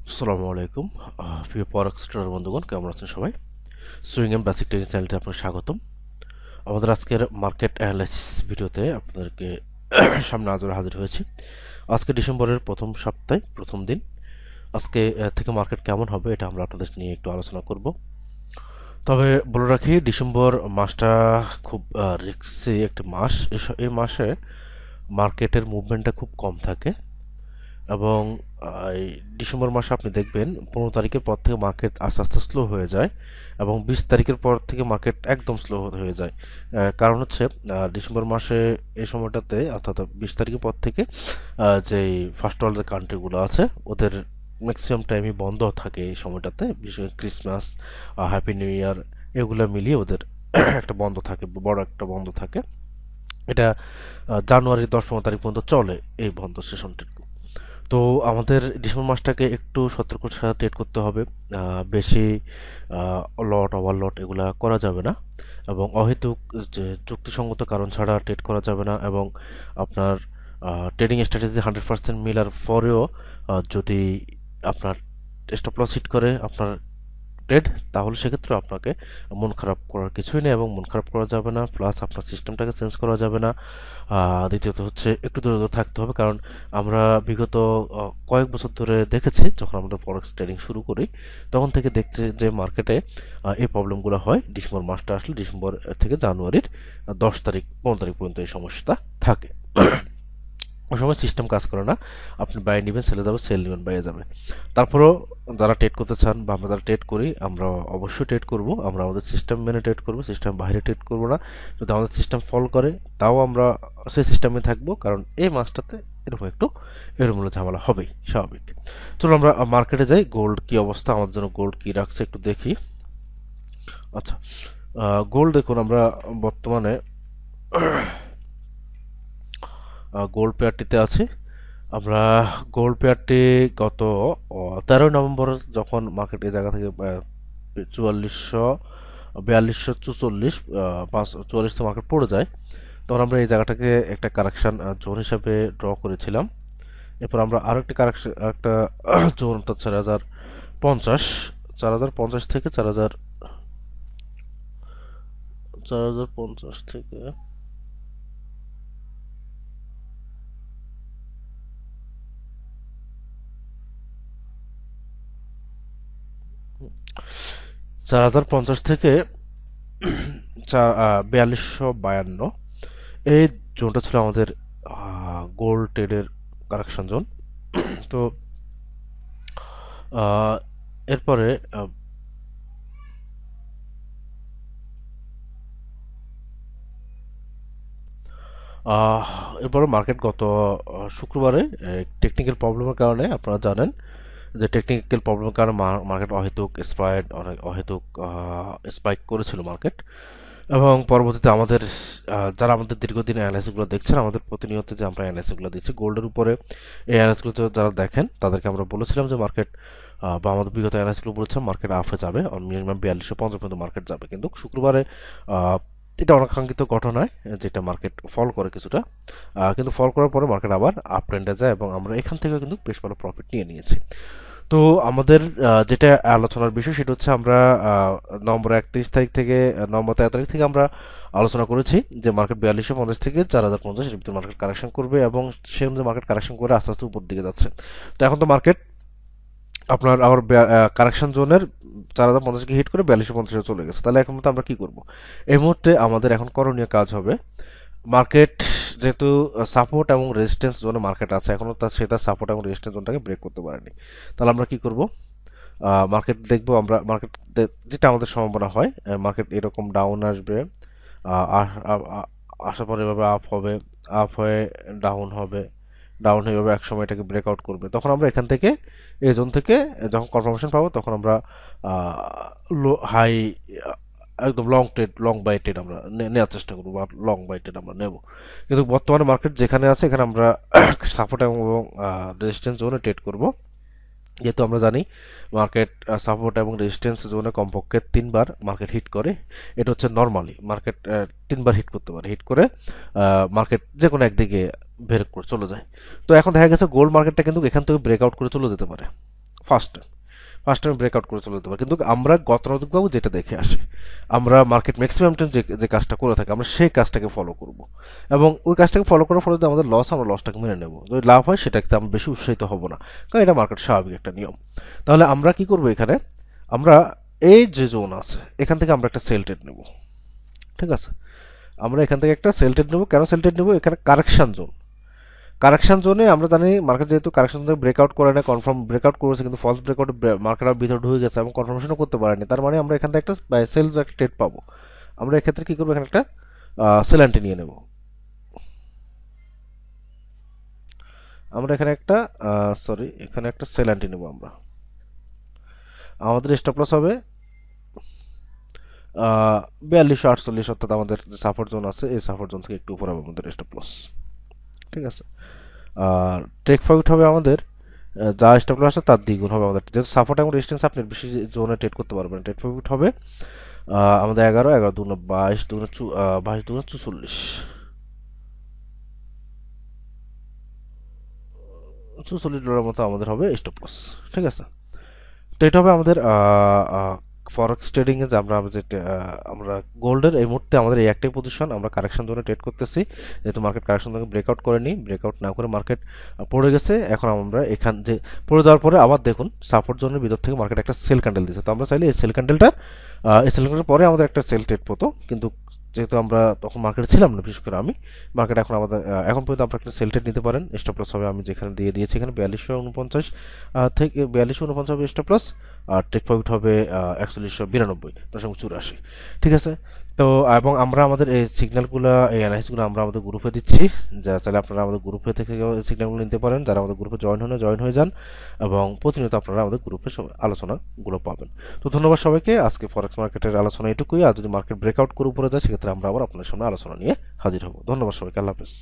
আসসালামু আলাইকুম। প্রিয় ফরেক্স ট্রেডার বন্ধুগণ, কেমন আছেন সবাই? সুইং এন্ড বেসিক ট্রেডিং চ্যানেলটি আপনাকে স্বাগতম। আমাদের আজকের মার্কেট অ্যানালাইসিস ভিডিওতে আপনাদেরকে সামনে হাজির হয়েছি। আজকে ডিসেম্বরের প্রথম সপ্তাহে প্রথম দিন। আজকে থেকে মার্কেট কেমন হবে এটা আমরা আপনাদের নিয়ে একটু আলোচনা করব। তবে বলে রাখি, ডিসেম্বর মাসটা খুব রিস্কি একটি মাস। এই মাসে মার্কেটের মুভমেন্টটা খুব কম থাকে এবং এই ডিসেম্বর মাসে আপনি দেখবেন 15 তারিখের পর থেকে মার্কেট আস্তে আস্তে স্লো হয়ে যায় এবং 20 তারিখের পর থেকে মার্কেট একদম স্লো হয়ে যায়। কারণ হচ্ছে ডিসেম্বর মাসে এই সময়টাতে অর্থাৎ 20 তারিখের পর থেকে যেই ফার্স্ট ওয়ার্ল্ডের কান্ট্রিগুলো আছে ওদের ম্যাক্সিমাম টাইমই বন্ধ থাকে এই সময়টাতে, বিশেষ করে ক্রিসমাস, হ্যাপি নিউ ইয়ার এগুলো মিলিয়ে ওদের একটা বন্ধ থাকে, বড় একটা বন্ধ থাকে। এটা জানুয়ারি 10-15 তারিখ পর্যন্ত চলে এই বন্ধ সেশনটি। তো আমাদের ডিসেম্বর মাসটাকে একটু সতর্কতার সাথে ট্রেড করতে হবে। বেশি লট ওভারলট এগুলা করা যাবে না এবং অহেতুক যে যুক্তিসঙ্গত কারণ ছাড়া ট্রেড করা যাবে না। এবং আপনার ট্রেডিং স্ট্র্যাটেজি 100% মিলার পরেও যদি আপনার স্টপ লস হিট করে আপনার ট্রেড, তাহলে সেক্ষেত্রে আপনাকে মন খারাপ করার কিছুই নেই এবং মন খারাপ করা যাবে না, প্লাস আপনার সিস্টেমটাকে চেঞ্জ করা যাবে না। দ্বিতীয়ত হচ্ছে একটু ধৈর্য থাকতে হবে, কারণ আমরা বিগত কয়েক বছর ধরে দেখেছি যখন আমরা ফরেক্স ট্রেডিং শুরু করি তখন থেকে দেখছি যে মার্কেটে এই প্রবলেমগুলো হয়। ডিসেম্বর মাসটা আসলে ডিসেম্বর থেকে জানুয়ারির 10 তারিখ 15 তারিখ পর্যন্ত এই সমস্যাটা থাকে। ওই সময় সিস্টেম কাজ করে না, আপনি বাই নেবেন সেলে যাবে, সেল নেবেন বাইরে যাবে। তারপরেও যারা ট্রেড করতে চান বা আমরা যারা ট্রেড করি, আমরা অবশ্যই ট্রেড করব, আমরা আমাদের সিস্টেম মেনে ট্রেড করব, সিস্টেম বাইরে ট্রেড করব না। যদি আমাদের সিস্টেম ফলো করে তাও আমরা সেই সিস্টেমে থাকবো, কারণ এই মাসটাতে এরকম একটু এরকম ঝামেলা হবেই, স্বাভাবিক। চলো আমরা মার্কেটে যাই। গোল্ড কি অবস্থা, আমাদের জন্য গোল্ড কি রাখছে একটু দেখি। আচ্ছা, গোল্ড দেখুন, আমরা বর্তমানে গোল্ড পেয়ারটিতে আছি। আমরা গোল্ড পেয়ারটি গত 13 নভেম্বর যখন মার্কেট এই জায়গা থেকে 4244 44 মার্কেট পড়ে যায়, তখন আমরা এই জায়গাটাকে একটা কারেকশন জোন হিসাবে ড্র করেছিলাম। এরপর আমরা আরো একটি কারেকশন, একটা জোন অর্থাৎ 4050, 4050 থেকে 4050 থেকে চার হাজার পঞ্চাশ থেকে 4252, এই জোনটা ছিল আমাদের গোল্ড ট্রেডের কারেকশন জোন। তো আহ, এরপরে আহ, এরপরে মার্কেট গত শুক্রবারে টেকনিক্যাল প্রবলেমের কারণে, আপনারা জানেন যে টেকনিক্যাল প্রবলেমের কারণে মার্কেট অহেতুক অনেক অহেতুক স্পাইক করেছিল মার্কেট। এবং পরবর্তীতে আমাদের যারা আমাদের দীর্ঘদিন অ্যানালাইসিসগুলো দেখছেন, আমাদের প্রতিনিয়ত যে আমরা অ্যানালাইসিসগুলো দিচ্ছি গোল্ডের উপরে, এই অ্যানালাইসিসগুলো যারা দেখেন তাদেরকে আমরা বলেছিলাম যে মার্কেট বা আমাদের বিগত অ্যানালাইসিসগুলো বলেছিলাম মার্কেট আপে যাবে, মিনিমাম 4250 পর্যন্ত মার্কেট যাবে। কিন্তু শুক্রবারে এটা অনাকাঙ্ক্ষিত ঘটনায় যেটা মার্কেট ফল করে কিছুটা, কিন্তু ফল করার পরে মার্কেট আবার আপ ট্রেন্ডে যায় এবং আমরা এখান থেকে কিন্তু বেশ ভালো প্রফিট নিয়ে নিয়েছি। তো আমাদের যেটা আলোচনার বিষয় সেটা হচ্ছে, আমরা নভেম্বর 31 তারিখ থেকে নভেম্বর 13 তারিখ থেকে আমরা আলোচনা করেছি যে মার্কেট 4250 থেকে 4050 এর ভিতরে মার্কেট কারেকশন করবে এবং সেই অনুযায়ী মার্কেট কারেকশন করে আস্তে আস্তে উপর দিকে যাচ্ছে। তো এখন তো মার্কেট আপনার আবার কারেকশন জোনের 4050কে হিট করে 4250 চলে গেছে। তাহলে এখন তো আমরা কি করব? এই মুহূর্তে আমাদের এখন করণীয় কাজ হবে, মার্কেট যেহেতু সাপোর্ট এবং রেজিস্ট্যান্স জোনে মার্কেট আছে, এখনো সেটা সাপোর্ট এবং রেজিস্ট্যান্স জোনটাকে ব্রেক করতে পারেনি। তাহলে আমরা কি করব? মার্কেট দেখবো, আমরা মার্কেট যেটা আমাদের সম্ভাবনা হয়, মার্কেট এরকম ডাউন আসবে, আসার পরে এভাবে আপ হবে, আপ হয়ে ডাউন হবে, ডাউন হয়ে এভাবে এক সময় এটাকে ব্রেকআউট করবে। তখন আমরা এখান থেকে এই জোন থেকে যখন কনফার্মেশন পাবো তখন আমরা হাই একদম long trade, long buy trade আমরা নেওয়ার চেষ্টা করবো বা লং বাই ট্রেড আমরা নেব। কিন্তু বর্তমানে মার্কেট যেখানে আছে এখানে আমরা সাপোর্ট এবং রেজিস্ট্যান্স জোনে ট্রেড করব। যেহেতু আমরা জানি মার্কেট সাপোর্ট এবং রেজিস্ট্যান্স জোনে কমপক্ষে 3বার মার্কেট হিট করে, এটা হচ্ছে নর্মালি মার্কেট 3বার হিট করতে পারে, হিট করে মার্কেট যে কোনো একদিকে ব্রেক করে চলে যায়। তো এখন দেখা গেছে গোল্ড মার্কেটটা কিন্তু এখান থেকে ব্রেকআউট করে চলে যেতে পারে, ফার্স্ট টাইম ব্রেকআউট করে চলে যেতে পারে, কিন্তু আমরা গতানুগতিকভাবে যেটা দেখে আসি, আমরা মার্কেট ম্যাক্সিমাম টাইম যে কাজটা করে থাকি আমরা সেই কাজটাকে ফলো করব, এবং ওই কাজটাকে ফলো করার ফলে যদি আমাদের লস আমরা লসটাকে মেনে নেব, যদি লাভ হয় সেটাকে আমরা বেশি উৎসাহিত হব না, কারণ এটা মার্কেট স্বাভাবিক একটা নিয়ম। তাহলে আমরা কি করব, এখানে আমরা এই যে জোন আছে এখান থেকে আমরা একটা সেল ট্রেড নেব। ঠিক আছে, আমরা এখান থেকে একটা সেল ট্রেড নেব। কেন সেল ট্রেড নেব? এখানে কারেকশন জোনে আমরা জানি মার্কেট যেহেতু কারেকশন জোনে ব্রেকআউট করে না, কনফার্ম ব্রেকআউট করেছে কিন্তু ফলস ব্রেকআউট মার্কেট আর ভিতরে ঢুকে গেছে এবং কনফার্মেশনও করতে পারেনি, তার মানে আমরা এখান থেকে একটা সেল একটা ট্রেড পাবো। আমরা এক্ষেত্রে কি করবো, এখানে একটা সেল এন্ট্রি নিয়ে নেব। আমরা এখানে একটা এখানে একটা সেল এন্ট্রি নেব। আমরা আমাদের স্টপ লস হবে 4248, অর্থাৎ আমাদের যে সাপোর্ট জোন আছে এই সাপোর্ট জোন থেকে একটু উপরে হবে আমাদের স্টপ লস। ঠিক আছে, আর টেক প্রফিট হবে আমাদের যা স্টপ লস আছে তার দ্বিগুণ হবে আমাদের, যেহেতু সাপোর্ট এবং রেজিস্ট্যান্স আপনি বেশি জোনে ট্রেড করতে পারবেন। ট্রেড প্রফিট হবে আমাদের 11 দুগুণ 22 দুগুণ 22 দুগুণ 44, 44 ডলার মতো আমাদের হবে স্টপ লস। ঠিক আছে, তো এটা হবে আমাদের ফরেক্স ট্রেডিং এ যে আমরা গোল্ডের এই মুহূর্তে আমাদের এই একটাই পজিশন, আমরা কারেকশন জোনে ট্রেড করতেছি, যেহেতু মার্কেট কারেকশন জোনে ব্রেকআউট করেনি, ব্রেকআউট না করে মার্কেট পড়ে গেছে। এখন আমরা এখান যে পড়ে যাওয়ার পরে আবার দেখুন সাপোর্ট জোনের ভিতর থেকে মার্কেট একটা সেল ক্যান্ডেল দিয়েছে, তো আমরা চাইলে এই সেল ক্যান্ডেলের পরে আমাদের একটা সেল ট্রেড পেতো, কিন্তু যেহেতু আমরা তখন মার্কেটে ছিলাম না, বিশেষ করে আমি মার্কেট এখন আমাদের এখন পর্যন্ত আপনারা একটা সেল ট্রেড নিতে পারেন। স্টপ লস হবে আমি যেখানে দিয়ে দিয়েছি, এখানে 4249 থেকে 4249 হবে স্টপ লস, আর টেক প্রফিট হবে 4192.84। ঠিক আছে, তো এবং আমরা আমাদের এই সিগন্যালগুলো এই অ্যানালাইসিসগুলো আমরা আমাদের গ্রুপে দিচ্ছি, যা চাইলে আপনারা আমাদের গ্রুপে থেকে সিগন্যালগুলো নিতে পারেন। যারা আমাদের গ্রুপে জয়েন হয়ে যান এবং প্রতিনিয়ত আপনারা আমাদের গ্রুপে সব আলোচনাগুলো পাবেন। তো ধন্যবাদ সবাইকে। আজকে ফরেক্স মার্কেটের আলোচনা এটুকুই, আর যদি মার্কেট ব্রেকআউট করে উপরে যায় সেক্ষেত্রে আমরা আবার আপনাদের সামনে আলোচনা নিয়ে হাজির হব। ধন্যবাদ সবাইকে, আল্লাহ হাফেজ।